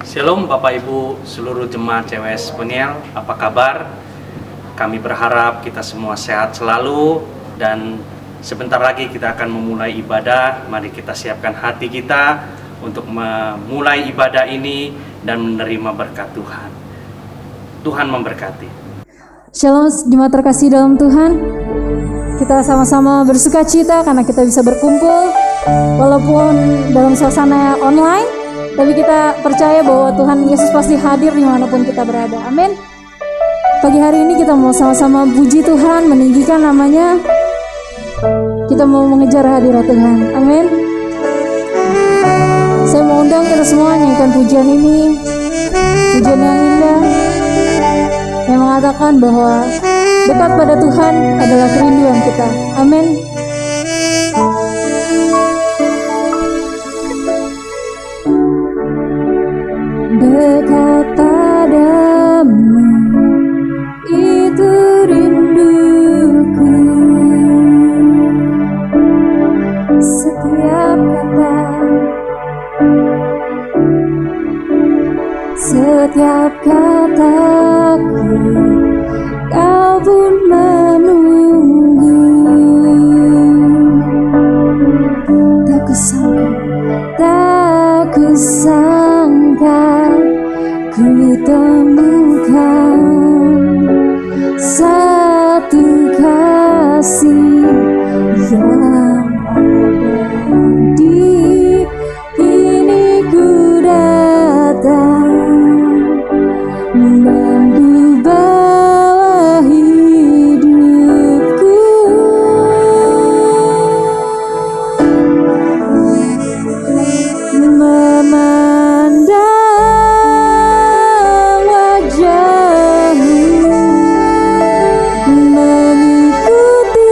Shalom Bapak Ibu seluruh jemaat CWS Peniel, apa kabar? Kami berharap kita semua sehat selalu dan sebentar lagi kita akan memulai ibadah. Mari kita siapkan hati kita untuk memulai ibadah ini dan menerima berkat Tuhan. Tuhan memberkati. Shalom jemaat terkasih dalam Tuhan. Kita sama-sama bersuka cita karena kita bisa berkumpul walaupun dalam suasana online, tapi kita percaya bahwa Tuhan Yesus pasti hadir dimanapun kita berada. Amin. Pagi hari ini kita mau sama-sama puji Tuhan, meninggikan namanya. Kita mau mengejar hadirat Tuhan. Amin. Saya mau undang kita semua nyanyikan pujian ini, pujian yang indah yang mengatakan bahwa dekat pada Tuhan adalah kerinduan kita. Amin. Dekat padamu itu rinduku, setiap kata, setiap kataku kau pun menunggu. Tak kusangka ku temukan satu kasih yang abadi. Kini ku datang membawa hidupku. Memandang wajahmu, mengikuti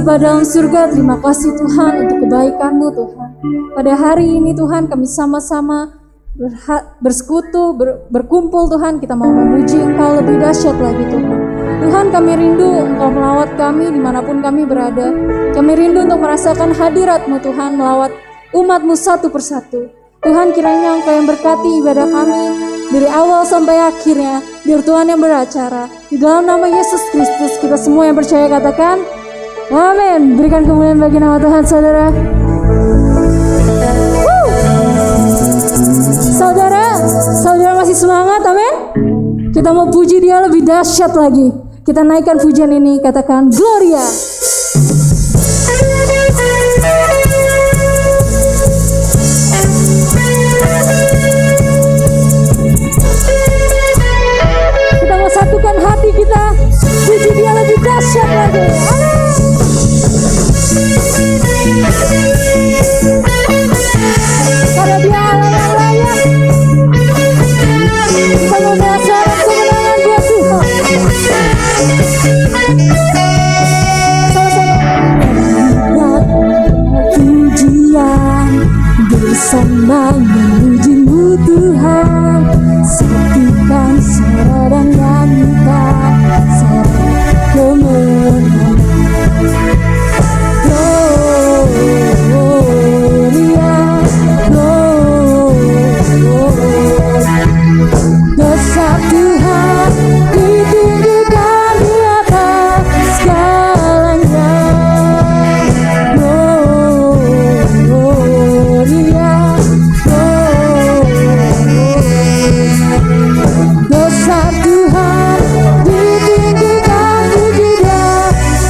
Bapa dalam surga, terima kasih Tuhan untuk kebaikan-Mu Tuhan. Pada hari ini Tuhan kami sama-sama bersekutu, berkumpul Tuhan, kita mau memuji Engkau lebih dahsyat lagi Tuhan. Tuhan, kami rindu Engkau melawat kami dimanapun kami berada. Kami rindu untuk merasakan hadirat-Mu Tuhan, melawat umat-Mu satu persatu. Tuhan, kiranya Engkau yang berkati ibadah kami dari awal sampai akhirnya, biar Tuhan yang beracara. Di dalam nama Yesus Kristus, kita semua yang percaya katakan amin. Berikan kemuliaan bagi nama Tuhan, saudara. Saudara masih semangat, amin. Kita mau puji Dia lebih dahsyat lagi. Kita naikkan pujian ini, katakan Gloria. Kita mau satukan hati kita, puji Dia lebih dahsyat lagi. Karena Dia Allah yang layak. Kita mau merasakan kemenangan Dia Tuhan. Pujian bersama memuji-Mu Tuhan, satukan suara dan nyanyikan suara kemenangan. Besar Tuhan, ditinggikan di atas segalanya. Gloria, besar Tuhan, ditinggikan puji Dia.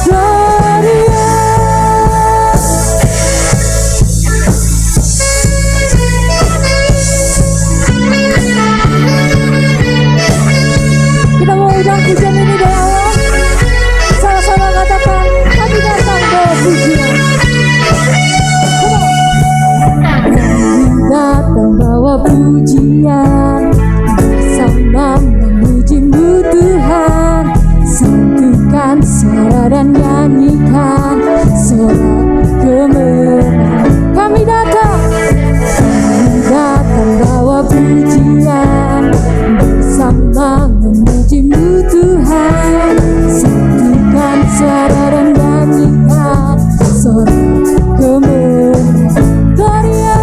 Gloria. Kita mau undang pujian ini dari awal. Sama-sama katakan, kami datang bawa pujian. Kami datang bawa pujian, bersama memuji-Mu Tuhan, satukan suara dan nyanyikan suara kemenangan. Kami datang bawa pujian, bersama memuji-Mu Tuhan, satukan suara dan nyanyikan suara kemenangan. Gloria,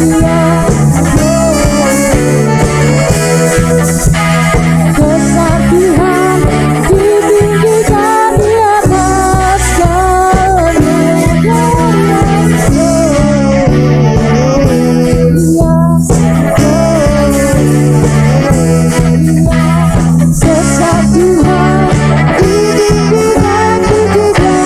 Gloria, besar Tuhan, ditinggikan di atas segalanya. Besar Tuhan, ditinggikan puji Dia.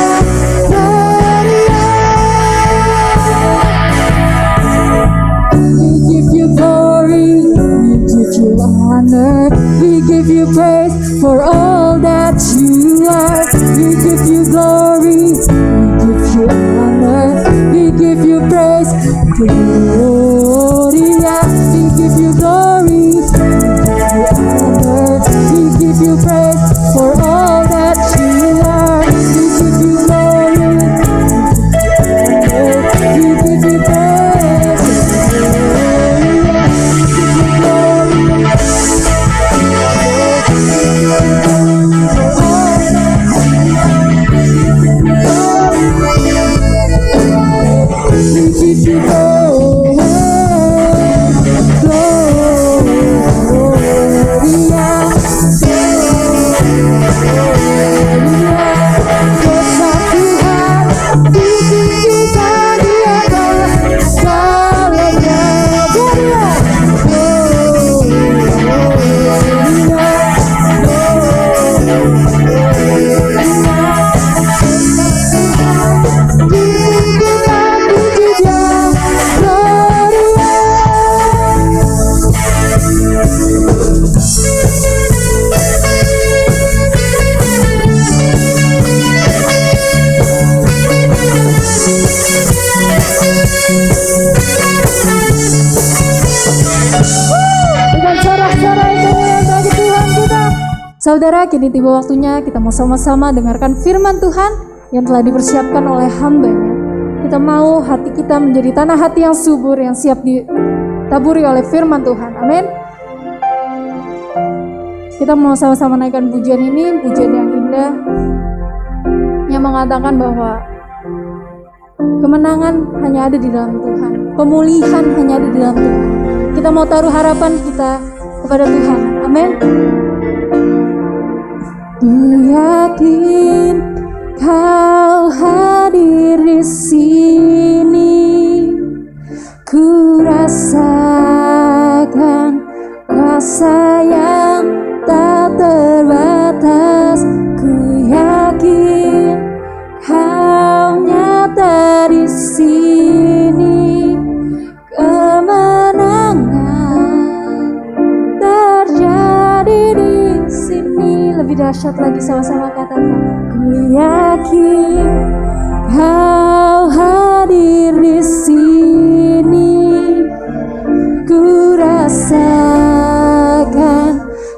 We give You glory, we give You honor, we give You praise for all that You are. We give You glory, we give You honor, we give You praise. Gloria, we give You glory, we give You honor, we give You praise for all that You are. We give You glory, we give You praise. We give You glory, Saudara, kini tiba waktunya kita mau sama-sama dengarkan firman Tuhan yang telah dipersiapkan oleh hamba-Nya. Kita mau hati kita menjadi tanah hati yang subur, yang siap ditaburi oleh firman Tuhan. Amin. Kita mau sama-sama naikkan pujian ini, pujian yang indah, yang mengatakan bahwa kemenangan hanya ada di dalam Tuhan, pemulihan hanya ada di dalam Tuhan. Kita mau taruh harapan kita kepada Tuhan. Amin. Ku yakin Kau hadir di sini, ku rasakan kuasa yang tak terbatas. Ku yakin Kau nyata di sini, kemenangan terjadi di sini. Lebih dahsyat lagi, sama-sama katakan. Ku yakin Kau hadir di sini, ku rasakan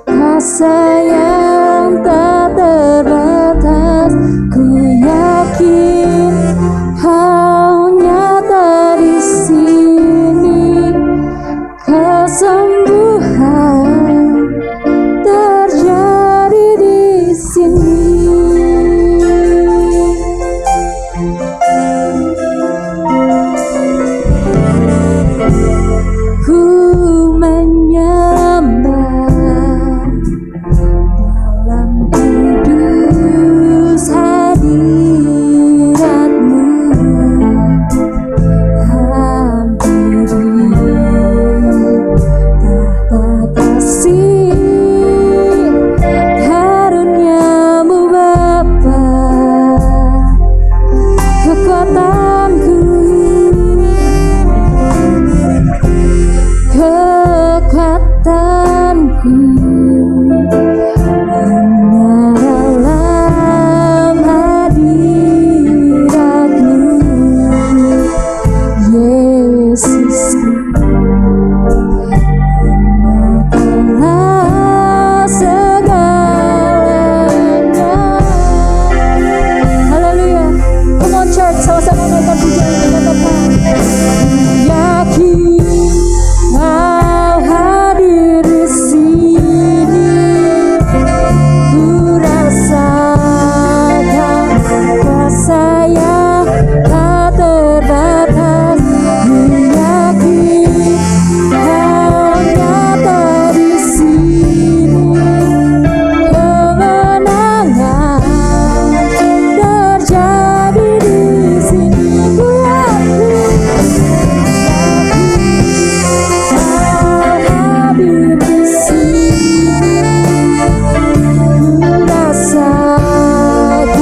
kuasa yang tak terbatas. Ku yakin Kau nyata di sini, kesembuhan terjadi di sini. Ku menyembah dalam kudus hadirat-Mu, hampiri tahta kasih karunia-Mu Bapa, kekuatanku, kekuatanku hanya dalam hadirat-Mu, Yesusku. Engkaulah segalanya. Haleluya. Come on church, sama-sama naikkan pujian ini, katakan. Yakin Kau hadir di sini, ku rasakan kuasa yang tak terbatas. Ku yakin Kau nyata di sini, kemenangan terjadi di sini. Ku yakin hadir di sini, ku rasakan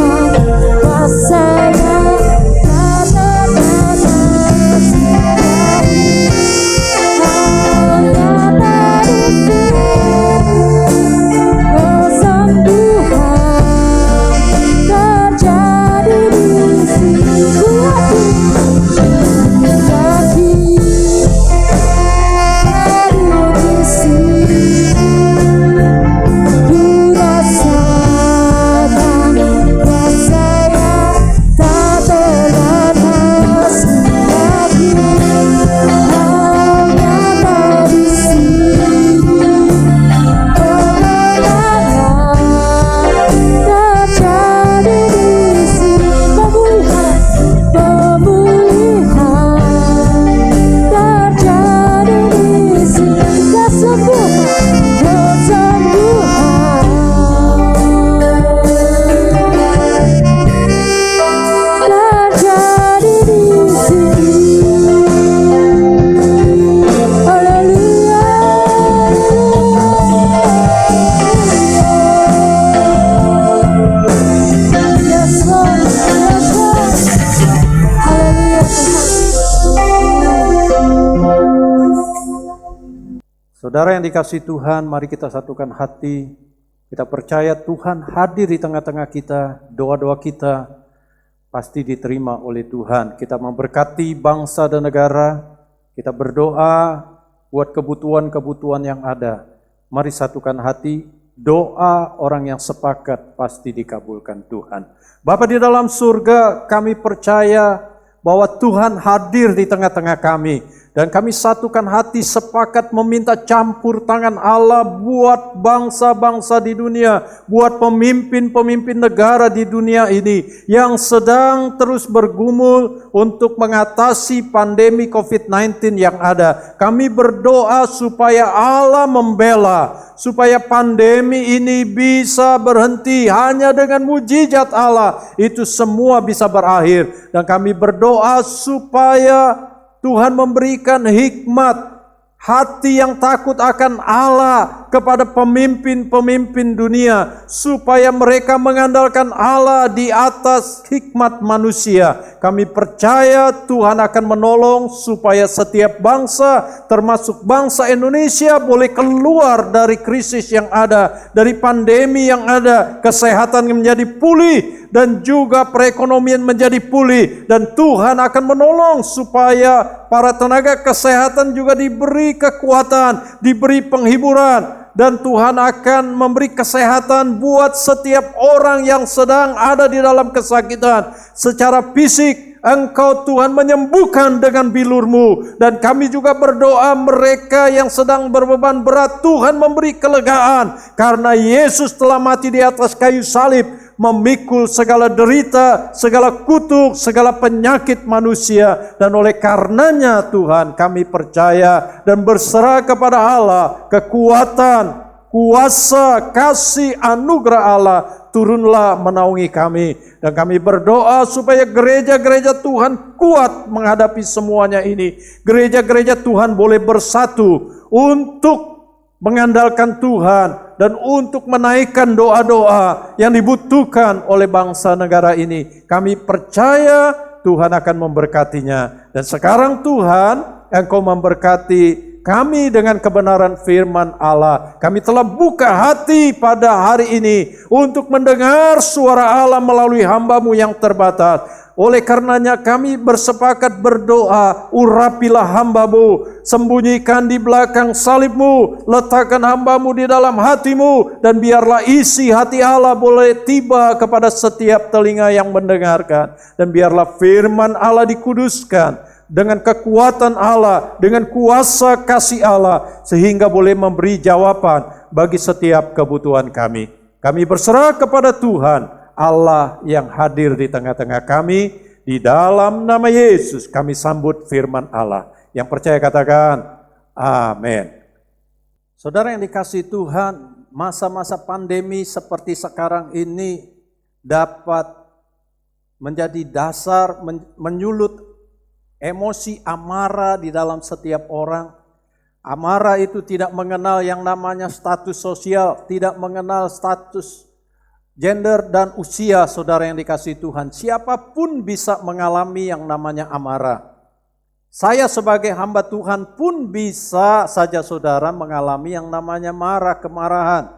kuasa yang tak terbatas. Kau nyata di sini, kesembuhan terjadi di sini. Ku yakin hadir di sini, ku rasakan kuasa yang tak terbatas. Ku yakin Kau nyata di sini, kemenangan terjadi di sini. Pemulihan terjadi di sini, kesembuhan terjadi di sini. Haleluya. Yes Lord, yes Lord. Haleluya Tuhan. Saudara yang dikasihi Tuhan, mari kita satukan hati. Kita percaya Tuhan hadir di tengah-tengah kita. Doa-doa kita pasti diterima oleh Tuhan. Kita memberkati bangsa dan negara. Kita berdoa buat kebutuhan-kebutuhan yang ada. Mari satukan hati, doa orang yang sepakat pasti dikabulkan Tuhan. Bapa di dalam surga, kami percaya bahwa Tuhan hadir di tengah-tengah kami. Dan kami satukan hati sepakat meminta campur tangan Allah buat bangsa-bangsa di dunia, buat pemimpin-pemimpin negara di dunia ini yang sedang terus bergumul untuk mengatasi pandemi COVID-19 yang ada. Kami berdoa supaya Allah membela, supaya pandemi ini bisa berhenti. Hanya dengan mujizat Allah itu semua bisa berakhir. Dan kami berdoa supaya Tuhan memberikan hikmat, hati yang takut akan Allah kepada pemimpin-pemimpin dunia, supaya mereka mengandalkan Allah di atas hikmat manusia. Kami percaya Tuhan akan menolong supaya setiap bangsa, termasuk bangsa Indonesia, boleh keluar dari krisis yang ada, dari pandemi yang ada, kesehatan menjadi pulih, dan juga perekonomian menjadi pulih. Dan Tuhan akan menolong supaya para tenaga kesehatan juga diberi kekuatan, diberi penghiburan. Dan Tuhan akan memberi kesehatan buat setiap orang yang sedang ada di dalam kesakitan. Secara fisik, Engkau Tuhan menyembuhkan dengan bilur-Mu. Dan kami juga berdoa mereka yang sedang berbeban berat, Tuhan memberi kelegaan. Karena Yesus telah mati di atas kayu salib, memikul segala derita, segala kutuk, segala penyakit manusia. Dan oleh karenanya Tuhan, kami percaya dan berserah kepada Allah kekuatan, kuasa, kasih, anugerah Allah turunlah menaungi kami. Dan kami berdoa supaya gereja-gereja Tuhan kuat menghadapi semuanya ini. Gereja-gereja Tuhan boleh bersatu untuk mengandalkan Tuhan dan untuk menaikkan doa-doa yang dibutuhkan oleh bangsa negara ini. Kami percaya Tuhan akan memberkatinya. Dan sekarang Tuhan, Engkau memberkati kami dengan kebenaran firman Allah. Kami telah buka hati pada hari ini untuk mendengar suara Allah melalui hamba-Mu yang terbatas. Oleh karenanya kami bersepakat berdoa, urapilah hamba-Mu, sembunyikan di belakang salib-Mu, letakkan hamba-Mu di dalam hati-Mu, dan biarlah isi hati Allah boleh tiba kepada setiap telinga yang mendengarkan. Dan biarlah firman Allah dikuduskan dengan kekuatan Allah, dengan kuasa kasih Allah, sehingga boleh memberi jawaban bagi setiap kebutuhan kami. Kami berserah kepada Tuhan Allah yang hadir di tengah-tengah kami. Di dalam nama Yesus kami sambut firman Allah. Yang percaya katakan amin. Saudara yang dikasihi Tuhan, masa-masa pandemi seperti sekarang ini dapat menjadi dasar menyulut emosi amarah di dalam setiap orang. Amarah itu tidak mengenal yang namanya status sosial, tidak mengenal status gender dan usia. Saudara yang dikasihi Tuhan, siapapun bisa mengalami yang namanya amarah. Saya sebagai hamba Tuhan pun bisa saja saudara mengalami yang namanya marah, kemarahan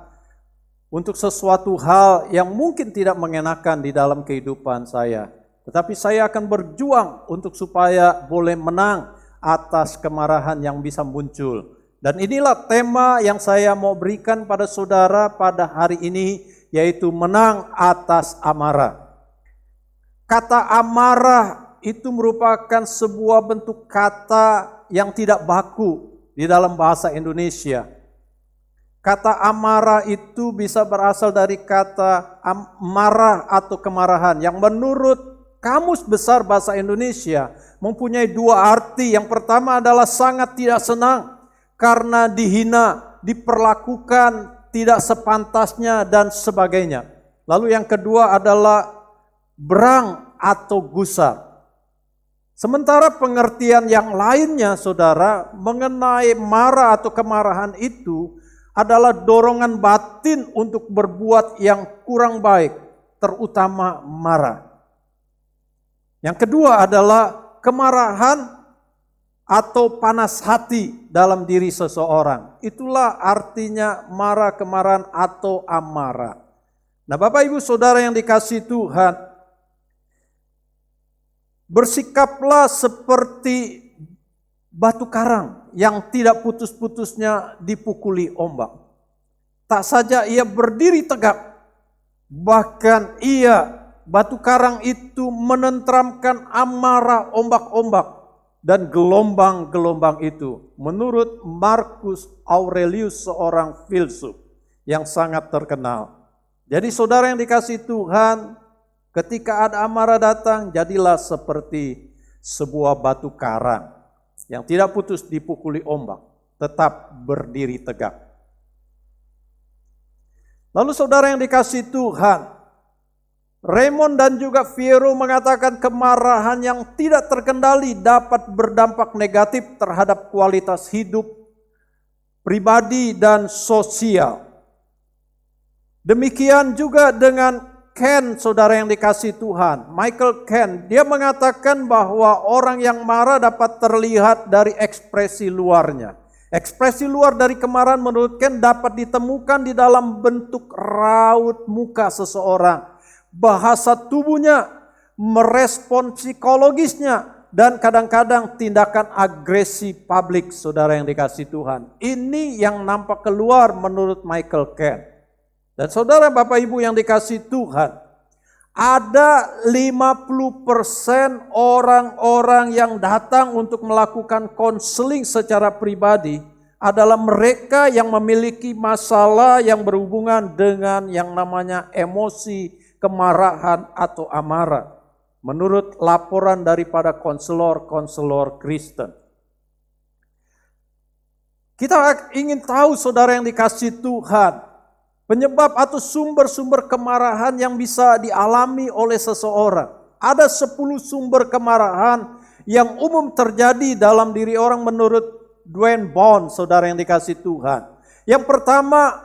untuk sesuatu hal yang mungkin tidak mengenakan di dalam kehidupan saya. Tetapi saya akan berjuang untuk supaya boleh menang atas kemarahan yang bisa muncul. Dan inilah tema yang saya mau berikan pada saudara pada hari ini, yaitu menang atas amarah. Kata amarah itu merupakan sebuah bentuk kata yang tidak baku di dalam bahasa Indonesia. Kata amarah itu bisa berasal dari kata marah atau kemarahan, yang menurut Kamus Besar Bahasa Indonesia mempunyai dua arti. Yang pertama adalah sangat tidak senang karena dihina, diperlakukan tidak sepantasnya dan sebagainya. Lalu yang kedua adalah berang atau gusar. Sementara pengertian yang lainnya saudara mengenai marah atau kemarahan itu adalah dorongan batin untuk berbuat yang kurang baik, terutama marah. Yang kedua adalah kemarahan atau panas hati dalam diri seseorang. Itulah artinya marah, kemarahan atau amarah. Nah, Bapak Ibu Saudara yang dikasihi Tuhan, bersikaplah seperti batu karang yang tidak putus-putusnya dipukuli ombak. Tak saja ia berdiri tegak, bahkan batu karang itu menenteramkan amarah ombak-ombak dan gelombang-gelombang itu. Menurut Marcus Aurelius, seorang filsuf yang sangat terkenal. Jadi saudara yang dikasihi Tuhan, ketika ada amarah datang, jadilah seperti sebuah batu karang yang tidak putus dipukuli ombak, tetap berdiri tegak. Lalu saudara yang dikasihi Tuhan, Raymond dan juga Fierro mengatakan kemarahan yang tidak terkendali dapat berdampak negatif terhadap kualitas hidup pribadi dan sosial. Demikian juga dengan Ken, saudara yang dikasihi Tuhan, Michael Ken, dia mengatakan bahwa orang yang marah dapat terlihat dari ekspresi luarnya. Ekspresi luar dari kemarahan menurut Ken dapat ditemukan di dalam bentuk raut muka seseorang, bahasa tubuhnya, merespon psikologisnya, dan kadang-kadang tindakan agresi publik, saudara yang dikasihi Tuhan. Ini yang nampak keluar menurut Michael Ken. Dan saudara Bapak Ibu yang dikasihi Tuhan, ada 50% orang-orang yang datang untuk melakukan konseling secara pribadi adalah mereka yang memiliki masalah yang berhubungan dengan yang namanya emosi, kemarahan atau amarah. Menurut laporan daripada konselor-konselor Kristen. Kita ingin tahu saudara yang dikasihi Tuhan, penyebab atau sumber-sumber kemarahan yang bisa dialami oleh seseorang. Ada 10 sumber kemarahan yang umum terjadi dalam diri orang menurut Dwayne Bond, saudara yang dikasihi Tuhan. Yang pertama,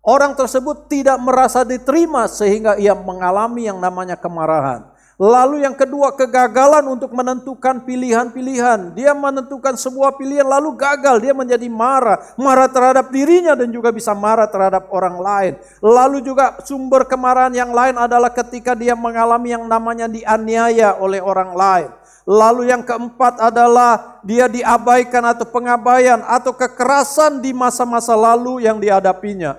orang tersebut tidak merasa diterima sehingga ia mengalami yang namanya kemarahan. Lalu yang kedua, kegagalan untuk menentukan pilihan-pilihan. Dia menentukan sebuah pilihan lalu gagal, dia menjadi marah. Marah terhadap dirinya dan juga bisa marah terhadap orang lain. Lalu juga sumber kemarahan yang lain adalah ketika dia mengalami yang namanya dianiaya oleh orang lain. Lalu yang keempat adalah dia diabaikan atau pengabaian atau kekerasan di masa-masa lalu yang dihadapinya.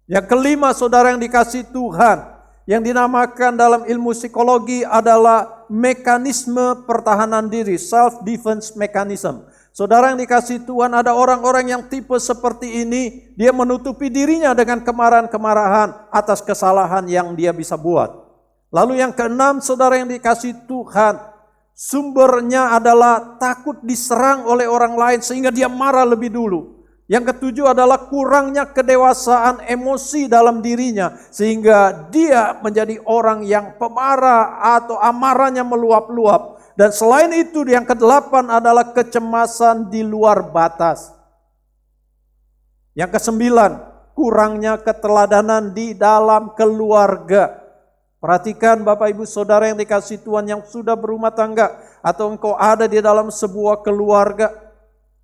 Yang kelima, saudara yang dikasihi Tuhan, yang dinamakan dalam ilmu psikologi adalah mekanisme pertahanan diri, self-defense mechanism. Saudara yang dikasihi Tuhan, ada orang-orang yang tipe seperti ini, dia menutupi dirinya dengan kemarahan-kemarahan atas kesalahan yang dia bisa buat. Lalu yang keenam, saudara yang dikasihi Tuhan, sumbernya adalah takut diserang oleh orang lain sehingga dia marah lebih dulu. Yang ketujuh adalah kurangnya kedewasaan emosi dalam dirinya sehingga dia menjadi orang yang pemarah atau amarahnya meluap-luap. Dan selain itu yang kedelapan adalah kecemasan di luar batas. Yang kesembilan, kurangnya keteladanan di dalam keluarga. Perhatikan Bapak Ibu Saudara yang dikasihi Tuhan yang sudah berumah tangga atau engkau ada di dalam sebuah keluarga.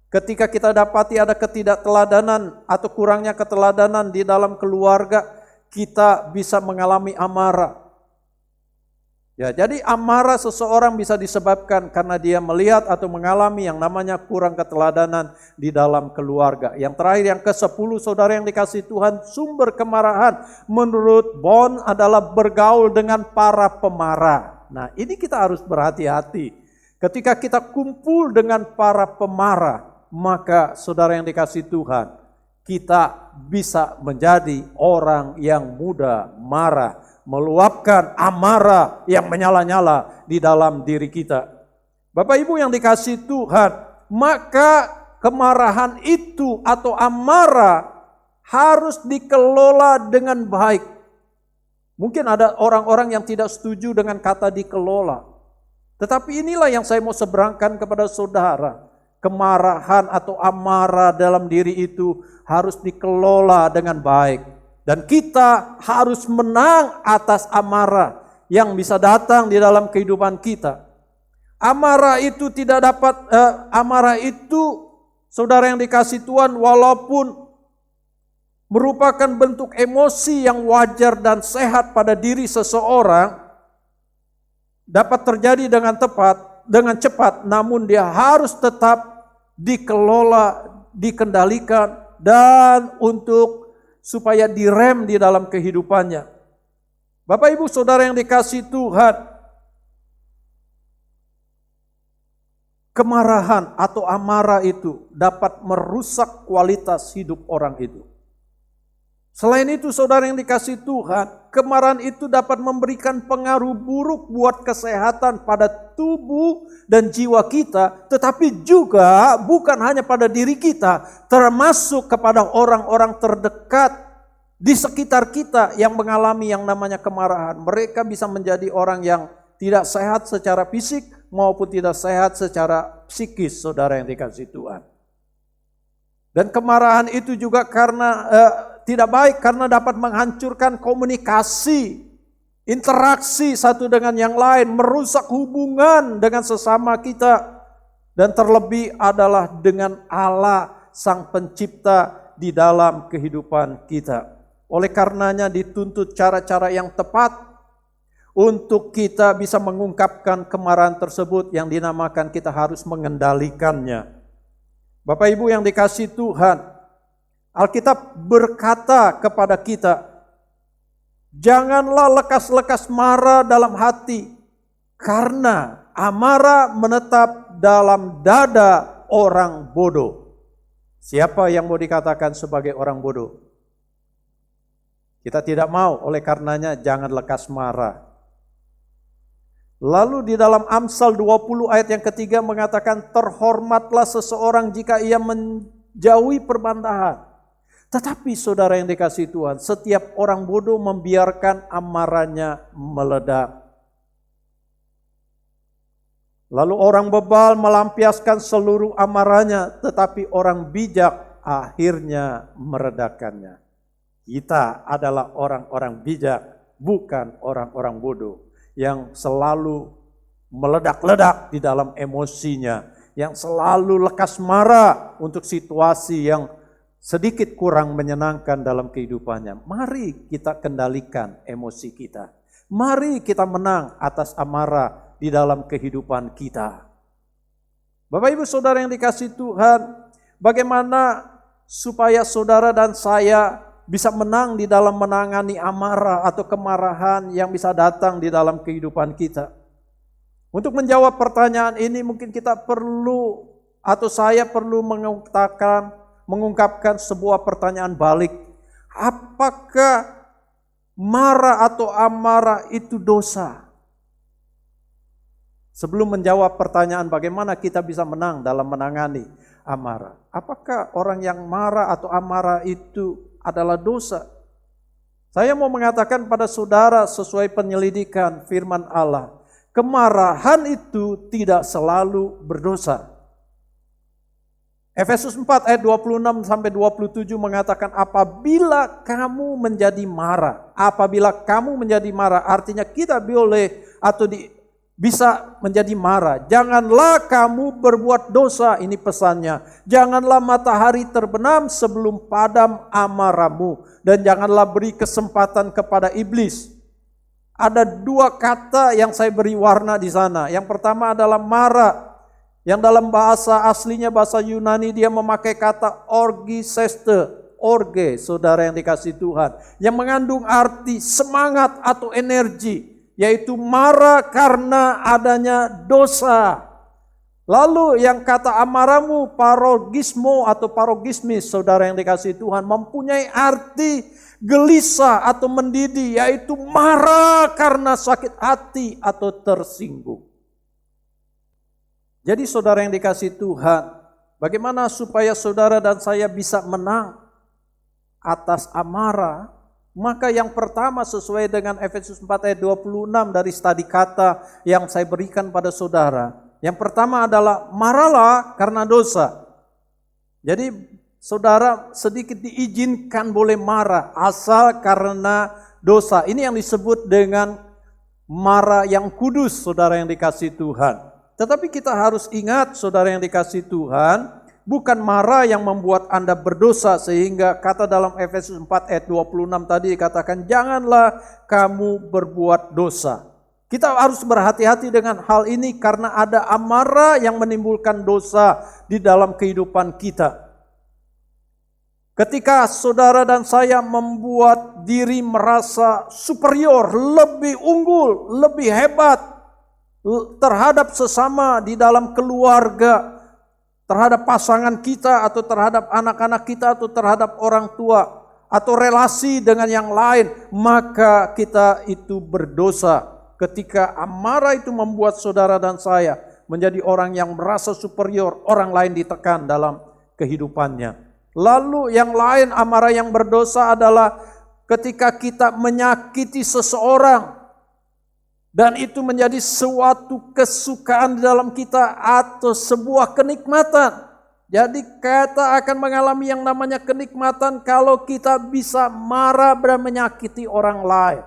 Ketika kita dapati ada ketidakteladanan atau kurangnya keteladanan di dalam keluarga, kita bisa mengalami amarah. Ya, jadi amarah seseorang bisa disebabkan karena dia melihat atau mengalami yang namanya kurang keteladanan di dalam keluarga. Yang terakhir, yang ke-10, saudara yang dikasihi Tuhan, sumber kemarahan menurut Bond adalah bergaul dengan para pemarah. Nah, ini kita harus berhati-hati. Ketika kita kumpul dengan para pemarah, maka saudara yang dikasihi Tuhan, kita bisa menjadi orang yang mudah marah, meluapkan amarah yang menyala-nyala di dalam diri kita. Bapak Ibu yang dikasihi Tuhan, maka kemarahan itu atau amarah harus dikelola dengan baik. Mungkin ada orang-orang yang tidak setuju dengan kata dikelola. Tetapi inilah yang saya mau seberangkan kepada saudara. Kemarahan atau amarah dalam diri itu harus dikelola dengan baik. Dan kita harus menang atas amarah yang bisa datang di dalam kehidupan kita. Amarah itu tidak dapat, amarah itu saudara yang dikasihi Tuhan walaupun merupakan bentuk emosi yang wajar dan sehat pada diri seseorang, dapat terjadi dengan cepat, namun dia harus tetap dikelola, dikendalikan, dan untuk supaya direm di dalam kehidupannya. Bapak Ibu Saudara yang dikasihi Tuhan, kemarahan atau amarah itu dapat merusak kualitas hidup orang itu. Selain itu saudara yang dikasihi Tuhan, kemarahan itu dapat memberikan pengaruh buruk buat kesehatan pada tubuh dan jiwa kita, tetapi juga bukan hanya pada diri kita, termasuk kepada orang-orang terdekat di sekitar kita yang mengalami yang namanya kemarahan. Mereka bisa menjadi orang yang tidak sehat secara fisik maupun tidak sehat secara psikis, saudara yang dikasihi Tuhan. Dan kemarahan itu juga karena tidak baik karena dapat menghancurkan komunikasi, interaksi satu dengan yang lain, merusak hubungan dengan sesama kita, dan terlebih adalah dengan Allah Sang Pencipta di dalam kehidupan kita. Oleh karenanya dituntut cara-cara yang tepat untuk kita bisa mengungkapkan kemarahan tersebut yang dinamakan kita harus mengendalikannya. Bapak Ibu yang dikasihi Tuhan, Alkitab berkata kepada kita, janganlah lekas-lekas marah dalam hati, karena amarah menetap dalam dada orang bodoh. Siapa yang mau dikatakan sebagai orang bodoh? Kita tidak mau, oleh karenanya jangan lekas marah. Lalu di dalam Amsal 20 ayat yang ketiga mengatakan, terhormatlah seseorang jika ia menjauhi perbandahan. Tetapi saudara yang dikasihi Tuhan, setiap orang bodoh membiarkan amarahnya meledak. Lalu orang bebal melampiaskan seluruh amarahnya, tetapi orang bijak akhirnya meredakannya. Kita adalah orang-orang bijak, bukan orang-orang bodoh yang selalu meledak-ledak di dalam emosinya, yang selalu lekas marah untuk situasi yang sedikit kurang menyenangkan dalam kehidupannya. Mari kita kendalikan emosi kita. Mari kita menang atas amarah di dalam kehidupan kita. Bapak Ibu Saudara yang dikasihi Tuhan, bagaimana supaya saudara dan saya bisa menang di dalam menangani amarah atau kemarahan yang bisa datang di dalam kehidupan kita? Untuk menjawab pertanyaan ini mungkin kita perlu atau saya perlu mengungkapkan sebuah pertanyaan balik. Apakah marah atau amarah itu dosa? Sebelum menjawab pertanyaan bagaimana kita bisa menang dalam menangani amarah, apakah orang yang marah atau amarah itu adalah dosa? Saya mau mengatakan pada saudara sesuai penyelidikan firman Allah, kemarahan itu tidak selalu berdosa. Efesus 4 ayat 26 sampai 27 mengatakan, apabila kamu menjadi marah. Apabila kamu menjadi marah artinya kita boleh atau bisa menjadi marah. Janganlah kamu berbuat dosa, ini pesannya. Janganlah matahari terbenam sebelum padam amarahmu, dan janganlah beri kesempatan kepada iblis. Ada dua kata yang saya beri warna di sana. Yang pertama adalah marah. Yang dalam bahasa aslinya, bahasa Yunani, dia memakai kata orgiseste, orge, saudara yang dikasihi Tuhan, yang mengandung arti semangat atau energi, yaitu marah karena adanya dosa. Lalu yang kata amarahmu, parogismo atau parogismis, saudara yang dikasihi Tuhan, mempunyai arti gelisah atau mendidih, yaitu marah karena sakit hati atau tersinggung. Jadi saudara yang dikasihi Tuhan, bagaimana supaya saudara dan saya bisa menang atas amarah? Maka yang pertama sesuai dengan Efesus 4 ayat 26 dari studi kata yang saya berikan pada saudara. Yang pertama adalah marahlah karena dosa. Jadi saudara sedikit diizinkan boleh marah asal karena dosa. Ini yang disebut dengan marah yang kudus, saudara yang dikasihi Tuhan. Tetapi kita harus ingat, saudara yang dikasihi Tuhan, bukan marah yang membuat Anda berdosa, sehingga kata dalam Efesus 4 ayat 26 tadi dikatakan, janganlah kamu berbuat dosa. Kita harus berhati-hati dengan hal ini karena ada amarah yang menimbulkan dosa di dalam kehidupan kita. Ketika saudara dan saya membuat diri merasa superior, lebih unggul, lebih hebat terhadap sesama di dalam keluarga, terhadap pasangan kita atau terhadap anak-anak kita atau terhadap orang tua atau relasi dengan yang lain, maka kita itu berdosa. Ketika amarah itu membuat saudara dan saya menjadi orang yang merasa superior, orang lain ditekan dalam kehidupannya. Lalu yang lain, amarah yang berdosa adalah ketika kita menyakiti seseorang dan itu menjadi suatu kesukaan di dalam kita atau sebuah kenikmatan. Jadi kita akan mengalami yang namanya kenikmatan kalau kita bisa marah dan menyakiti orang lain.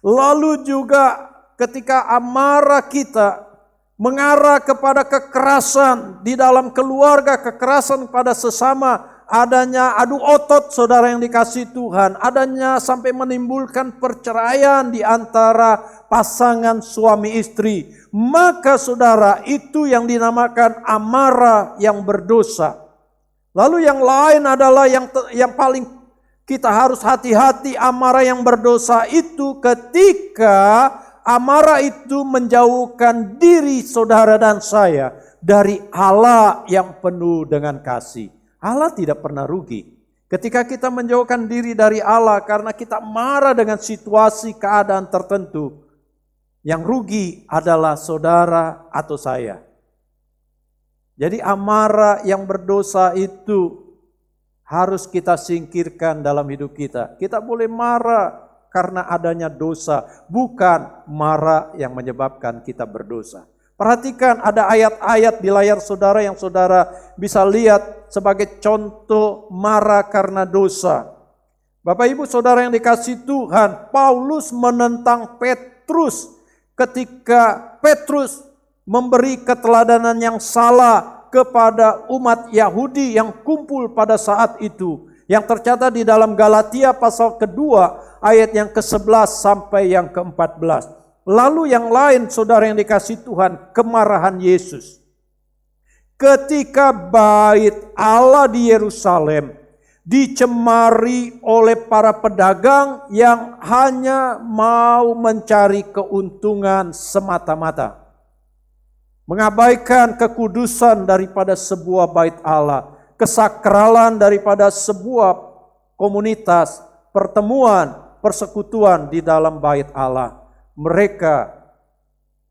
Lalu juga ketika amarah kita mengarah kepada kekerasan di dalam keluarga, kekerasan pada sesama, adanya adu otot saudara yang dikasihi Tuhan, adanya sampai menimbulkan perceraian di antara pasangan suami istri, maka saudara itu yang dinamakan amarah yang berdosa. Lalu yang lain adalah yang paling kita harus hati-hati, amarah yang berdosa itu ketika amarah itu menjauhkan diri saudara dan saya dari Allah yang penuh dengan kasih. Allah tidak pernah rugi. Ketika kita menjauhkan diri dari Allah karena kita marah dengan situasi keadaan tertentu, yang rugi adalah saudara atau saya. Jadi amarah yang berdosa itu harus kita singkirkan dalam hidup kita. Kita boleh marah karena adanya dosa, bukan marah yang menyebabkan kita berdosa. Perhatikan ada ayat-ayat di layar saudara yang saudara bisa lihat sebagai contoh marah karena dosa. Bapak Ibu saudara yang dikasihi Tuhan, Paulus menentang Petrus ketika Petrus memberi keteladanan yang salah kepada umat Yahudi yang kumpul pada saat itu. Yang tercatat di dalam Galatia pasal kedua ayat yang ke-11 sampai yang ke-14. Lalu yang lain saudara yang dikasihi Tuhan, kemarahan Yesus. Ketika bait Allah di Yerusalem dicemari oleh para pedagang yang hanya mau mencari keuntungan semata-mata. Mengabaikan kekudusan daripada sebuah bait Allah. Kesakralan daripada sebuah komunitas, pertemuan, persekutuan di dalam bait Allah. Mereka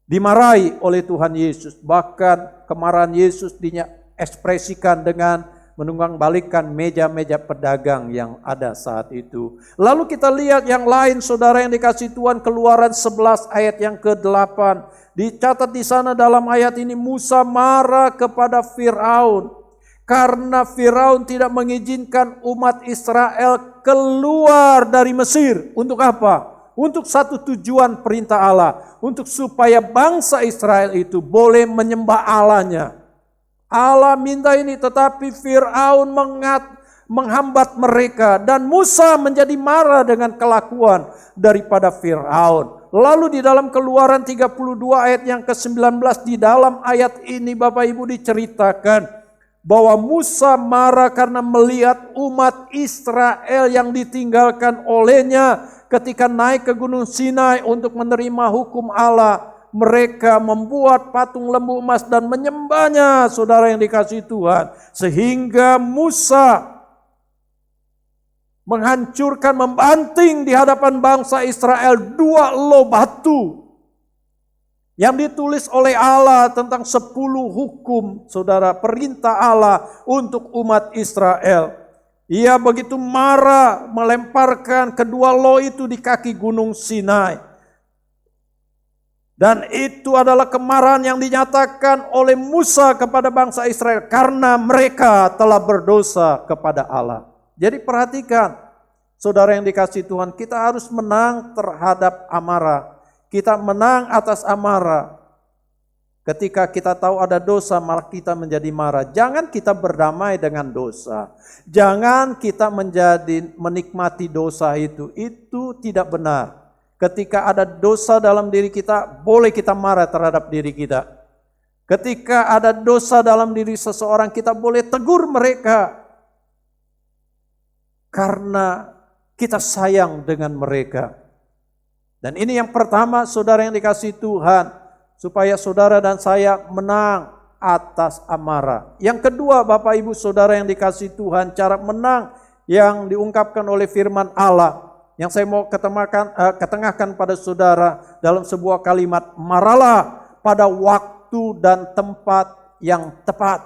dimarahi oleh Tuhan Yesus. Bahkan kemarahan Yesus diekspresikan dengan menunggang-balikan meja-meja pedagang yang ada saat itu. Lalu kita lihat yang lain saudara yang dikasihi Tuhan, Keluaran 11 ayat yang ke-8. Dicatat di sana dalam ayat ini, Musa marah kepada Firaun. Karena Firaun tidak mengizinkan umat Israel keluar dari Mesir. Untuk apa? Untuk satu tujuan perintah Allah. Untuk supaya bangsa Israel itu boleh menyembah Allahnya. Allah minta ini, tetapi Firaun menghambat mereka. Dan Musa menjadi marah dengan kelakuan daripada Firaun. Lalu di dalam Keluaran 32 ayat yang ke-19, di dalam ayat ini Bapak Ibu diceritakan bahwa Musa marah karena melihat umat Israel yang ditinggalkan olehnya ketika naik ke Gunung Sinai untuk menerima hukum Allah. Mereka membuat patung lembu emas dan menyembahnya, saudara yang dikasihi Tuhan. Sehingga Musa menghancurkan, membanting di hadapan bangsa Israel 2 loh batu yang ditulis oleh Allah tentang 10 hukum, saudara, perintah Allah untuk umat Israel. Ia begitu marah melemparkan kedua loh itu di kaki Gunung Sinai. Dan itu adalah kemarahan yang dinyatakan oleh Musa kepada bangsa Israel karena mereka telah berdosa kepada Allah. Jadi perhatikan, saudara yang dikasihi Tuhan, kita harus menang terhadap amarah. Kita menang atas amarah. Ketika kita tahu ada dosa, malah kita menjadi marah. Jangan kita berdamai dengan dosa. Jangan kita menikmati dosa itu. Itu tidak benar. Ketika ada dosa dalam diri kita, boleh kita marah terhadap diri kita. Ketika ada dosa dalam diri seseorang, kita boleh tegur mereka. karena kita sayang dengan mereka. Dan ini yang pertama, saudara yang dikasihi Tuhan, supaya saudara dan saya menang atas amarah. Yang kedua, Bapak Ibu Saudara yang dikasihi Tuhan, cara menang yang diungkapkan oleh firman Allah yang saya mau ketengahkan pada saudara dalam sebuah kalimat, marahlah pada waktu dan tempat yang tepat.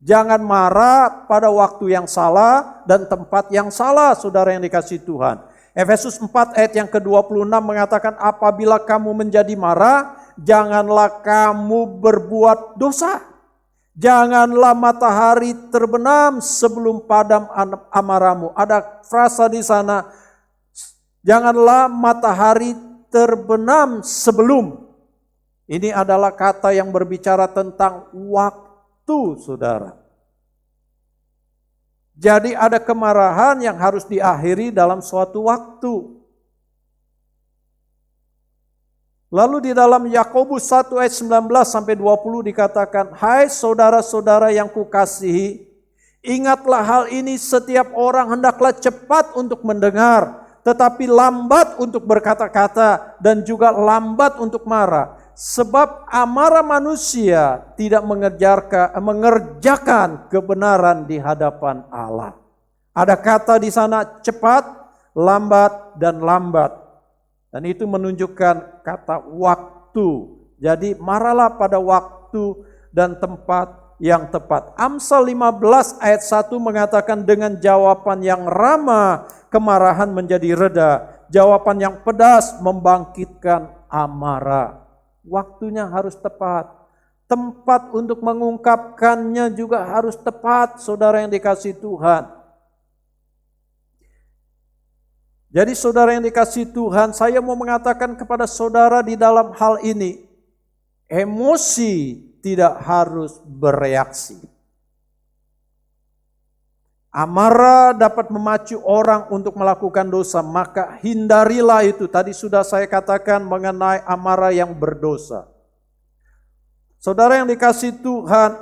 Jangan marah pada waktu yang salah dan tempat yang salah, saudara yang dikasihi Tuhan. Efesus 4 ayat yang ke-26 mengatakan, apabila kamu menjadi marah, janganlah kamu berbuat dosa. Janganlah matahari terbenam sebelum padam amarahmu. Ada frasa di sana, janganlah matahari terbenam sebelum. Ini adalah kata yang berbicara tentang waktu, saudara. Jadi ada kemarahan yang harus diakhiri dalam suatu waktu. Lalu di dalam Yakobus 1 ayat 19 sampai 20 dikatakan, hai saudara-saudara yang kukasihi, ingatlah hal ini, setiap orang hendaklah cepat untuk mendengar, tetapi lambat untuk berkata-kata dan juga lambat untuk marah. Sebab amarah manusia tidak mengerjakan kebenaran di hadapan Allah. Ada kata di sana cepat, lambat, dan lambat. Dan itu menunjukkan kata waktu. Jadi marahlah pada waktu dan tempat yang tepat. Amsal 15 ayat 1 mengatakan, dengan jawaban yang ramah kemarahan menjadi reda. Jawaban yang pedas membangkitkan amarah. Waktunya harus tepat. Tempat untuk mengungkapkannya juga harus tepat, saudara yang dikasihi Tuhan. Jadi saudara yang dikasihi Tuhan, saya mau mengatakan kepada saudara di dalam hal ini, emosi tidak harus bereaksi. Amarah dapat memacu orang untuk melakukan dosa, maka hindarilah itu. Tadi sudah saya katakan mengenai amarah yang berdosa. Saudara yang dikasihi Tuhan,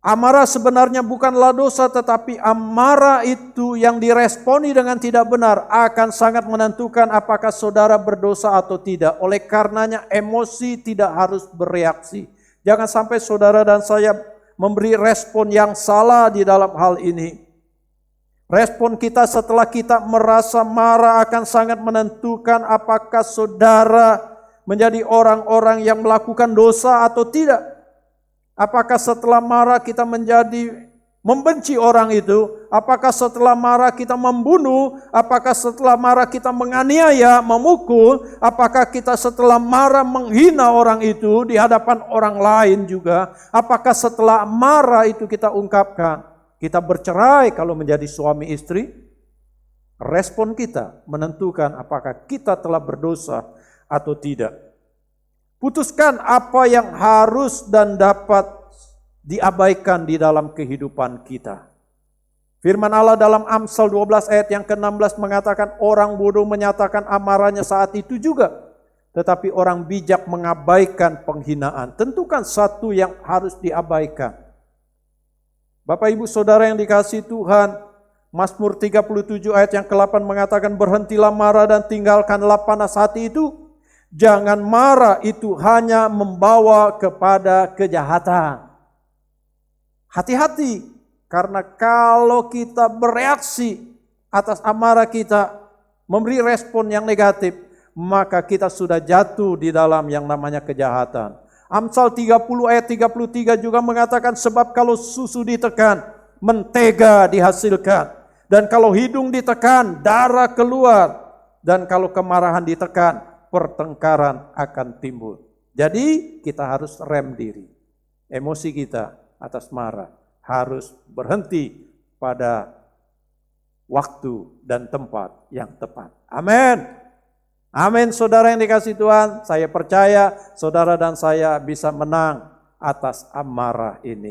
amarah sebenarnya bukanlah dosa, tetapi amarah itu yang diresponi dengan tidak benar akan sangat menentukan apakah saudara berdosa atau tidak. Oleh karenanya emosi tidak harus bereaksi. Jangan sampai saudara dan saya memberi respon yang salah di dalam hal ini. Respon kita setelah kita merasa marah akan sangat menentukan apakah saudara menjadi orang-orang yang melakukan dosa atau tidak. Apakah setelah marah kita menjadi membenci orang itu? Apakah setelah marah kita membunuh? Apakah setelah marah kita menganiaya, memukul? Apakah kita setelah marah menghina orang itu di hadapan orang lain juga? Apakah setelah marah itu kita ungkapkan? Kita bercerai kalau menjadi suami istri? Respon kita menentukan apakah kita telah berdosa atau tidak. Putuskan apa yang harus dan dapat diabaikan di dalam kehidupan kita. Firman Allah dalam Amsal 12 ayat yang ke-16 mengatakan, orang bodoh menyatakan amarahnya saat itu juga, tetapi orang bijak mengabaikan penghinaan. Tentukan satu yang harus diabaikan. Bapak Ibu Saudara yang dikasihi Tuhan, Mazmur 37 ayat yang ke-8 mengatakan, berhentilah marah dan tinggalkanlah panas hati itu. Jangan marah, itu hanya membawa kepada kejahatan. Hati-hati, karena kalau kita bereaksi atas amarah kita, memberi respon yang negatif, maka kita sudah jatuh di dalam yang namanya kejahatan. Amsal 30 ayat 33 juga mengatakan, sebab kalau susu ditekan, mentega dihasilkan. Dan kalau hidung ditekan, darah keluar. Dan kalau kemarahan ditekan, pertengkaran akan timbul. Jadi kita harus rem diri. Emosi kita atas marah harus berhenti pada waktu dan tempat yang tepat. Amin. Amin, saudara yang dikasihi Tuhan. Saya percaya saudara dan saya bisa menang atas amarah ini.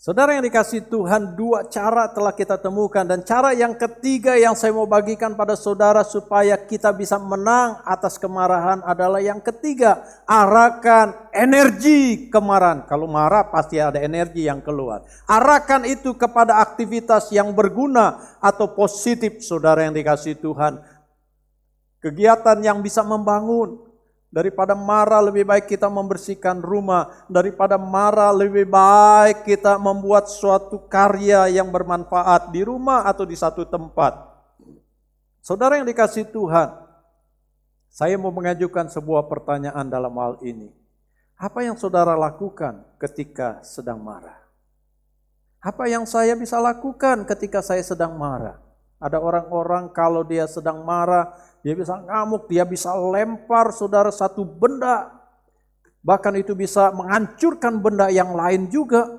Saudara yang dikasihi Tuhan, dua cara telah kita temukan. Dan cara yang ketiga yang saya mau bagikan pada saudara supaya kita bisa menang atas kemarahan adalah yang ketiga. Arahkan energi kemarahan. Kalau marah pasti ada energi yang keluar. Arahkan itu kepada aktivitas yang berguna atau positif, saudara yang dikasihi Tuhan. Kegiatan yang bisa membangun. Daripada marah lebih baik kita membersihkan rumah. Daripada marah lebih baik kita membuat suatu karya yang bermanfaat di rumah atau di satu tempat. Saudara yang dikasihi Tuhan, saya mau mengajukan sebuah pertanyaan dalam hal ini. Apa yang saudara lakukan ketika sedang marah? Apa yang saya bisa lakukan ketika saya sedang marah? Ada orang-orang kalau dia sedang marah, dia bisa ngamuk, dia bisa lempar saudara satu benda. Bahkan itu bisa menghancurkan benda yang lain juga.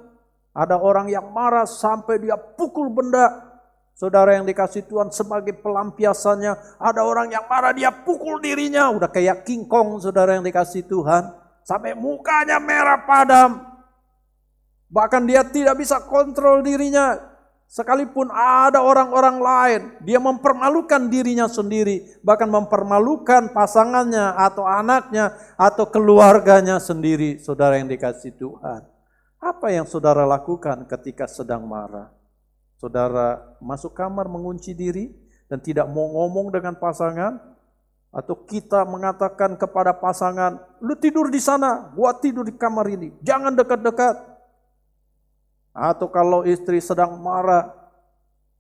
Ada orang yang marah sampai dia pukul benda. Saudara yang dikasihi Tuhan, sebagai pelampiasannya, ada orang yang marah dia pukul dirinya. Udah kayak King Kong, saudara yang dikasihi Tuhan. Sampai mukanya merah padam. Bahkan dia tidak bisa kontrol dirinya. Sekalipun ada orang-orang lain, dia mempermalukan dirinya sendiri, bahkan mempermalukan pasangannya atau anaknya atau keluarganya sendiri. Saudara yang dikasihi Tuhan, apa yang saudara lakukan ketika sedang marah? Saudara masuk kamar mengunci diri dan tidak mau ngomong dengan pasangan? Atau kita mengatakan kepada pasangan, lu tidur di sana, gua tidur di kamar ini, jangan dekat-dekat. Atau kalau istri sedang marah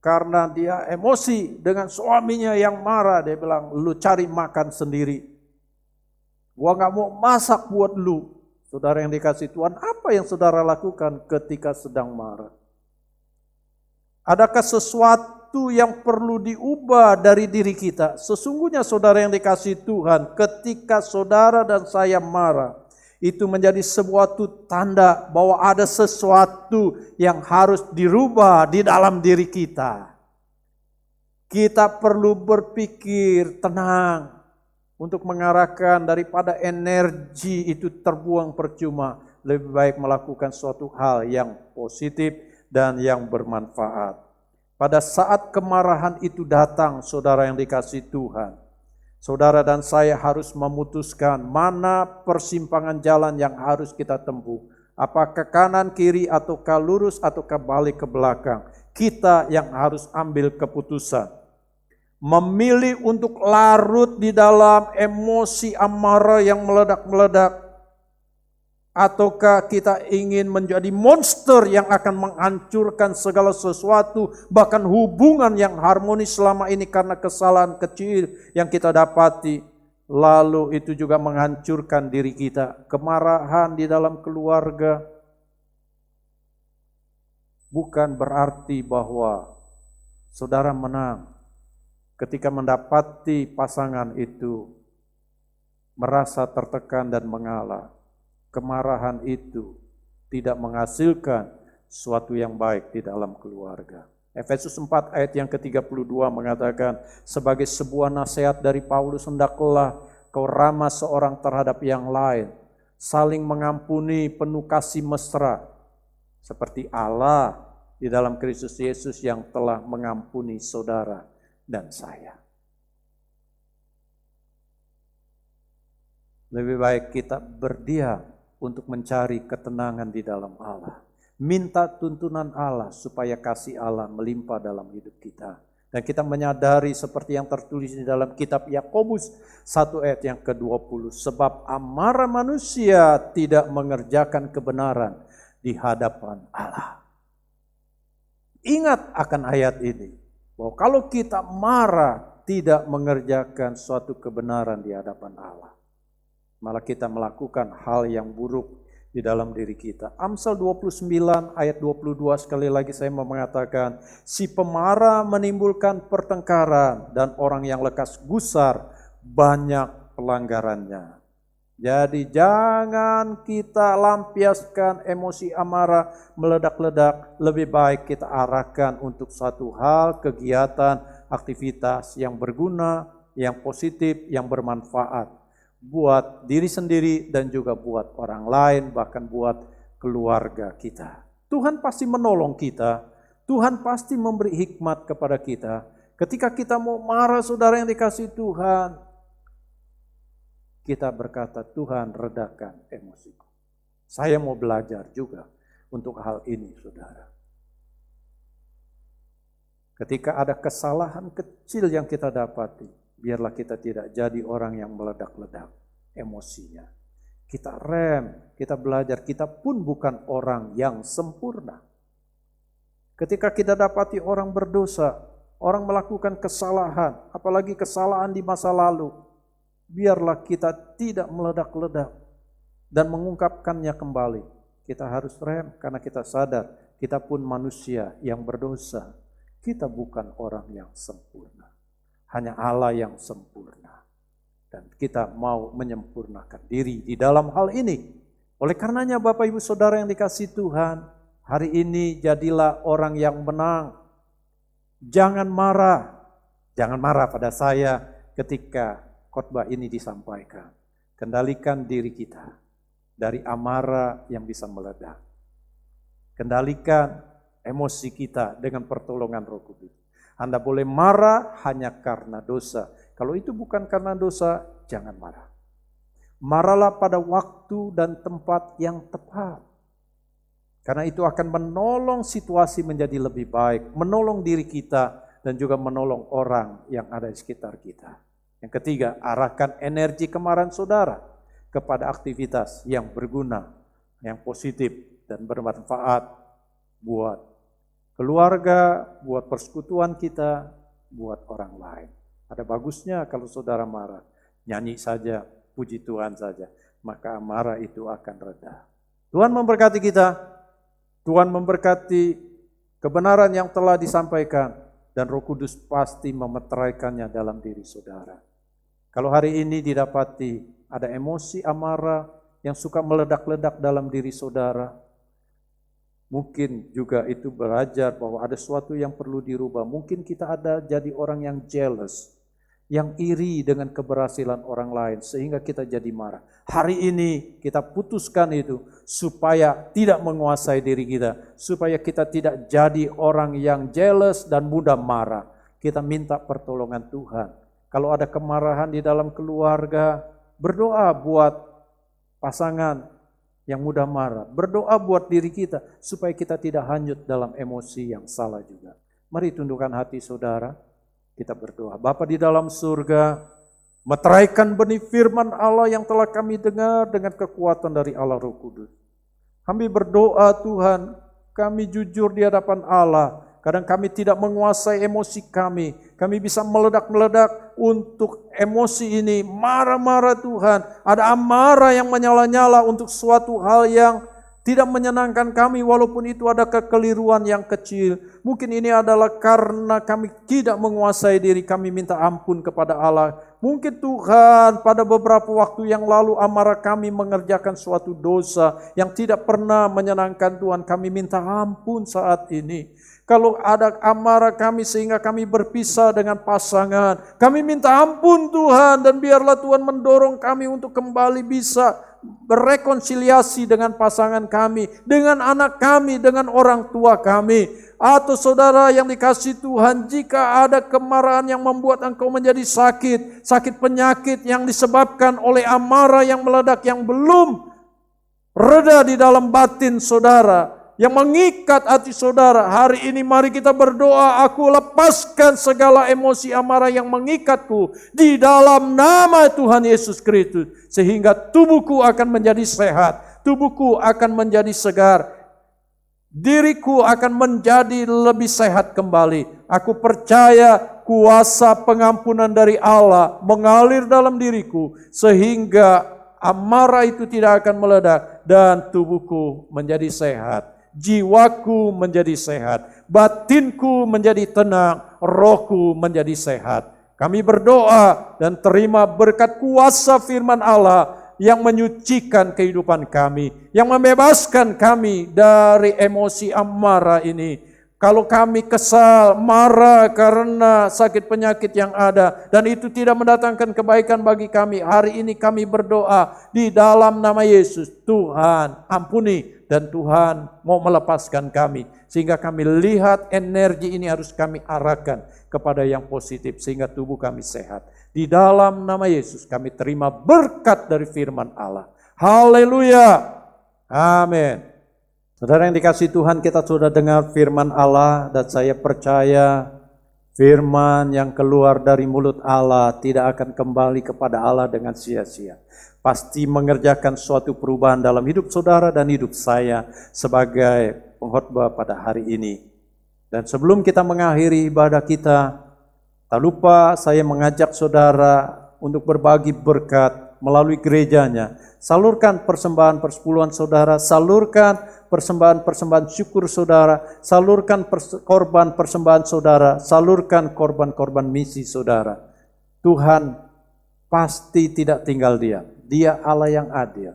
karena dia emosi dengan suaminya yang marah, dia bilang, lu cari makan sendiri. Gua gak mau masak buat lu. Saudara yang dikasihi Tuhan, apa yang saudara lakukan ketika sedang marah? Adakah sesuatu yang perlu diubah dari diri kita? Sesungguhnya saudara yang dikasihi Tuhan, ketika saudara dan saya marah, itu menjadi sebuah tanda bahwa ada sesuatu yang harus dirubah di dalam diri kita. Kita perlu berpikir tenang untuk mengarahkan daripada energi itu terbuang percuma. Lebih baik melakukan suatu hal yang positif dan yang bermanfaat. Pada saat kemarahan itu datang, saudara yang dikasihi Tuhan, saudara dan saya harus memutuskan mana persimpangan jalan yang harus kita tempuh. Apakah kanan, kiri, ataukah lurus, ataukah balik ke belakang. Kita yang harus ambil keputusan. Memilih untuk larut di dalam emosi amarah yang meledak-meledak. Ataukah kita ingin menjadi monster yang akan menghancurkan segala sesuatu, bahkan hubungan yang harmonis selama ini karena kesalahan kecil yang kita dapati. Lalu itu juga menghancurkan diri kita. Kemarahan di dalam keluarga bukan berarti bahwa saudara menang ketika mendapati pasangan itu merasa tertekan dan mengalah. Kemarahan itu tidak menghasilkan sesuatu yang baik di dalam keluarga. Efesus 4 ayat yang ke-32 mengatakan, sebagai sebuah nasihat dari Paulus, hendaklah kau ramah seorang terhadap yang lain, saling mengampuni, penuh kasih mesra, seperti Allah di dalam Kristus Yesus yang telah mengampuni saudara dan saya. Lebih baik kita berdiam untuk mencari ketenangan di dalam Allah. Minta tuntunan Allah supaya kasih Allah melimpah dalam hidup kita. Dan kita menyadari seperti yang tertulis di dalam kitab Yakobus 1 ayat yang ke-20. Sebab amarah manusia tidak mengerjakan kebenaran di hadapan Allah. Ingat akan ayat ini. Bahwa kalau kita marah tidak mengerjakan suatu kebenaran di hadapan Allah. Malah kita melakukan hal yang buruk di dalam diri kita. Amsal 29 ayat 22 sekali lagi saya mau mengatakan, si pemarah menimbulkan pertengkaran dan orang yang lekas gusar banyak pelanggarannya. Jadi jangan kita lampiaskan emosi amarah meledak-ledak, lebih baik kita arahkan untuk satu hal, kegiatan, aktivitas yang berguna, yang positif, yang bermanfaat. Buat diri sendiri dan juga buat orang lain, bahkan buat keluarga kita. Tuhan pasti menolong kita, Tuhan pasti memberi hikmat kepada kita. Ketika kita mau marah, saudara yang dikasihi Tuhan, kita berkata, Tuhan redakan emosiku. Saya mau belajar juga untuk hal ini, saudara. Ketika ada kesalahan kecil yang kita dapati, biarlah kita tidak jadi orang yang meledak-ledak emosinya. Kita rem, kita belajar, kita pun bukan orang yang sempurna. Ketika kita dapati orang berdosa, orang melakukan kesalahan, apalagi kesalahan di masa lalu, biarlah kita tidak meledak-ledak dan mengungkapkannya kembali. Kita harus rem karena kita sadar kita pun manusia yang berdosa. Kita bukan orang yang sempurna. Hanya Allah yang sempurna. Dan kita mau menyempurnakan diri di dalam hal ini. Oleh karenanya Bapak Ibu Saudara yang dikasihi Tuhan, hari ini jadilah orang yang menang. Jangan marah. Jangan marah pada saya ketika khotbah ini disampaikan. Kendalikan diri kita dari amarah yang bisa meledak. Kendalikan emosi kita dengan pertolongan Roh Kudus. Anda boleh marah hanya karena dosa. Kalau itu bukan karena dosa, jangan marah. Marahlah pada waktu dan tempat yang tepat. Karena itu akan menolong situasi menjadi lebih baik, menolong diri kita dan juga menolong orang yang ada di sekitar kita. Yang ketiga, arahkan energi kemarahan saudara kepada aktivitas yang berguna, yang positif dan bermanfaat buat keluarga, buat persekutuan kita, buat orang lain. Ada bagusnya kalau saudara marah, nyanyi saja, puji Tuhan saja, maka amarah itu akan reda. Tuhan memberkati kita, Tuhan memberkati kebenaran yang telah disampaikan, dan Roh Kudus pasti memeteraikannya dalam diri saudara. Kalau hari ini didapati ada emosi amarah yang suka meledak-ledak dalam diri saudara, mungkin juga itu belajar bahwa ada sesuatu yang perlu dirubah. Mungkin kita ada jadi orang yang jealous, yang iri dengan keberhasilan orang lain sehingga kita jadi marah. Hari ini kita putuskan itu supaya tidak menguasai diri kita, supaya kita tidak jadi orang yang jealous dan mudah marah. Kita minta pertolongan Tuhan. Kalau ada kemarahan di dalam keluarga, berdoa buat pasangan yang mudah marah. Berdoa buat diri kita supaya kita tidak hanyut dalam emosi yang salah juga. Mari tundukkan hati saudara, kita berdoa. Bapa di dalam surga, meteraikan benih firman Allah yang telah kami dengar dengan kekuatan dari Allah Roh Kudus. Kami berdoa Tuhan, kami jujur di hadapan Allah. Kadang kami tidak menguasai emosi kami. Kami bisa meledak-meledak untuk emosi ini. Marah-marah Tuhan. Ada amarah yang menyala-nyala untuk suatu hal yang tidak menyenangkan kami. Walaupun itu ada kekeliruan yang kecil. Mungkin ini adalah karena kami tidak menguasai diri. Kami minta ampun kepada Allah. Mungkin Tuhan pada beberapa waktu yang lalu amarah kami mengerjakan suatu dosa yang tidak pernah menyenangkan Tuhan. Kami minta ampun saat ini. Kalau ada amarah kami sehingga kami berpisah dengan pasangan, kami minta ampun Tuhan, dan biarlah Tuhan mendorong kami untuk kembali bisa berrekonsiliasi dengan pasangan kami, dengan anak kami, dengan orang tua kami. Atau saudara yang dikasihi Tuhan, jika ada kemarahan yang membuat engkau menjadi sakit, sakit penyakit yang disebabkan oleh amarah yang meledak yang belum reda di dalam batin saudara, yang mengikat hati saudara, hari ini mari kita berdoa, aku lepaskan segala emosi amarah yang mengikatku di dalam nama Tuhan Yesus Kristus, sehingga tubuhku akan menjadi sehat, tubuhku akan menjadi segar, diriku akan menjadi lebih sehat kembali. Aku percaya kuasa pengampunan dari Allah mengalir dalam diriku, sehingga amarah itu tidak akan meledak dan tubuhku menjadi sehat. Jiwaku menjadi sehat, batinku menjadi tenang, rohku menjadi sehat. Kami berdoa dan terima berkat kuasa firman Allah yang menyucikan kehidupan kami, yang membebaskan kami dari emosi amarah ini. Kalau kami kesal, marah karena sakit penyakit yang ada, dan itu tidak mendatangkan kebaikan bagi kami, hari ini kami berdoa di dalam nama Yesus, Tuhan ampuni, dan Tuhan mau melepaskan kami, sehingga kami lihat energi ini harus kami arahkan kepada yang positif, sehingga tubuh kami sehat. Di dalam nama Yesus kami terima berkat dari firman Allah. Haleluya. Amin. Saudara yang dikasihi Tuhan, kita sudah dengar firman Allah dan saya percaya firman yang keluar dari mulut Allah tidak akan kembali kepada Allah dengan sia-sia. Pasti mengerjakan suatu perubahan dalam hidup saudara dan hidup saya sebagai pengkhotbah pada hari ini. Dan sebelum kita mengakhiri ibadah kita, tak lupa saya mengajak saudara untuk berbagi berkat melalui gerejanya. Salurkan persembahan persepuluhan saudara, salurkan persembahan syukur saudara, salurkan korban persembahan saudara, salurkan korban-korban misi saudara. Tuhan pasti tidak tinggal diam. Dia Allah yang adil.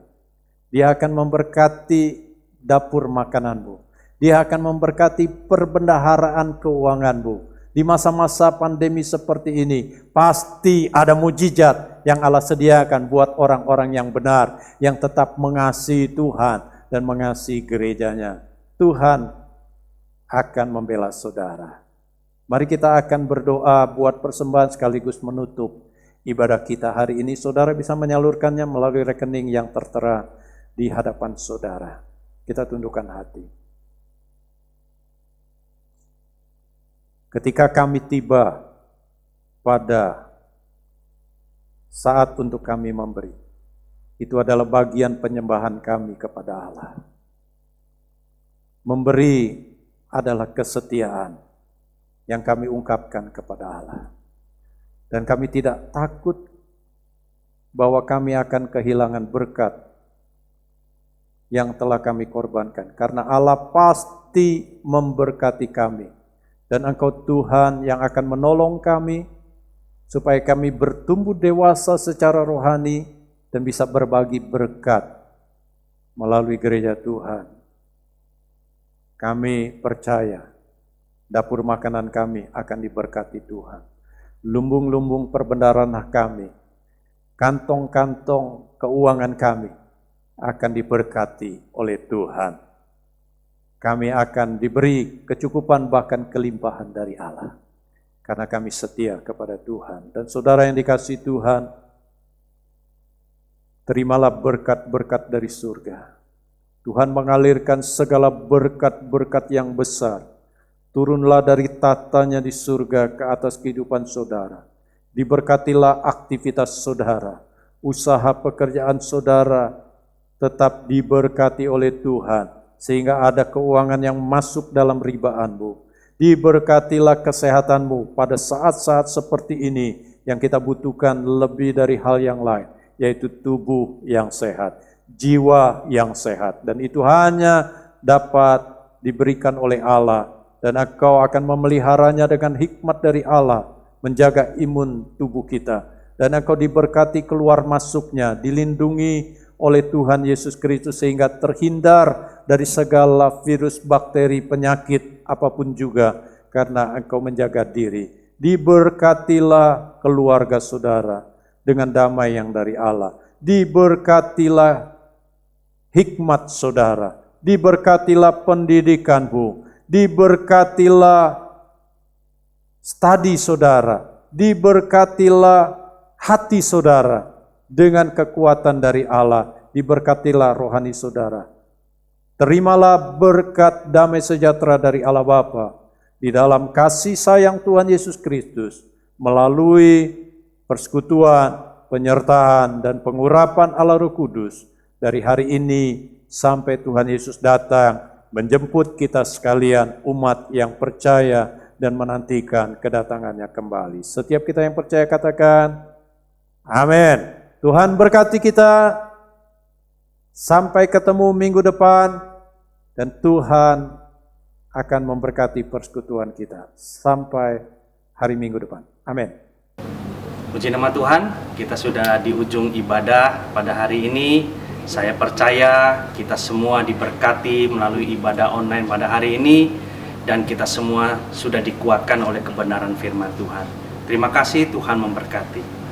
Dia akan memberkati dapur makananmu. Dia akan memberkati perbendaharaan keuanganmu. Di masa-masa pandemi seperti ini, pasti ada mujizat yang Allah sediakan buat orang-orang yang benar, yang tetap mengasihi Tuhan dan mengasihi gerejanya. Tuhan akan membela saudara. Mari kita akan berdoa buat persembahan sekaligus menutup ibadah kita hari ini. Saudara bisa menyalurkannya melalui rekening yang tertera di hadapan saudara. Kita tundukkan hati. Ketika kami tiba pada saat untuk kami memberi, itu adalah bagian penyembahan kami kepada Allah. Memberi adalah kesetiaan yang kami ungkapkan kepada Allah. Dan kami tidak takut bahwa kami akan kehilangan berkat yang telah kami korbankan. Karena Allah pasti memberkati kami. Dan Engkau Tuhan yang akan menolong kami supaya kami bertumbuh dewasa secara rohani dan bisa berbagi berkat melalui gereja Tuhan. Kami percaya dapur makanan kami akan diberkati Tuhan. Lumbung-lumbung perbendaharaan kami, kantong-kantong keuangan kami akan diberkati oleh Tuhan. Kami akan diberi kecukupan bahkan kelimpahan dari Allah. Karena kami setia kepada Tuhan. Dan saudara yang dikasihi Tuhan, terimalah berkat-berkat dari surga. Tuhan mengalirkan segala berkat-berkat yang besar. Turunlah dari tatanya di surga ke atas kehidupan saudara. Diberkatilah aktivitas saudara. Usaha pekerjaan saudara tetap diberkati oleh Tuhan. Sehingga ada keuangan yang masuk dalam ribaanmu. Diberkatilah kesehatanmu pada saat-saat seperti ini yang kita butuhkan lebih dari hal yang lain, yaitu tubuh yang sehat, jiwa yang sehat. Dan itu hanya dapat diberikan oleh Allah. Dan Engkau akan memeliharanya dengan hikmat dari Allah, menjaga imun tubuh kita. Dan Engkau diberkati keluar masuknya, dilindungi oleh Tuhan Yesus Kristus sehingga terhindar dari segala virus, bakteri, penyakit apapun juga karena Engkau menjaga diri. Diberkatilah keluarga saudara dengan damai yang dari Allah. Diberkatilah hikmat saudara. Diberkatilah pendidikanmu. Diberkatilah studi saudara. Diberkatilah hati saudara. Dengan kekuatan dari Allah, diberkatilah rohani saudara. Terimalah berkat damai sejahtera dari Allah Bapa di dalam kasih sayang Tuhan Yesus Kristus melalui persekutuan, penyertaan, dan pengurapan Allah Roh Kudus dari hari ini sampai Tuhan Yesus datang menjemput kita sekalian umat yang percaya dan menantikan kedatangannya kembali. Setiap kita yang percaya katakan, amin. Tuhan berkati kita, sampai ketemu minggu depan, dan Tuhan akan memberkati persekutuan kita sampai hari minggu depan. Amin. Puji nama Tuhan, kita sudah di ujung ibadah pada hari ini. Saya percaya kita semua diberkati melalui ibadah online pada hari ini, dan kita semua sudah dikuatkan oleh kebenaran firman Tuhan. Terima kasih, Tuhan memberkati.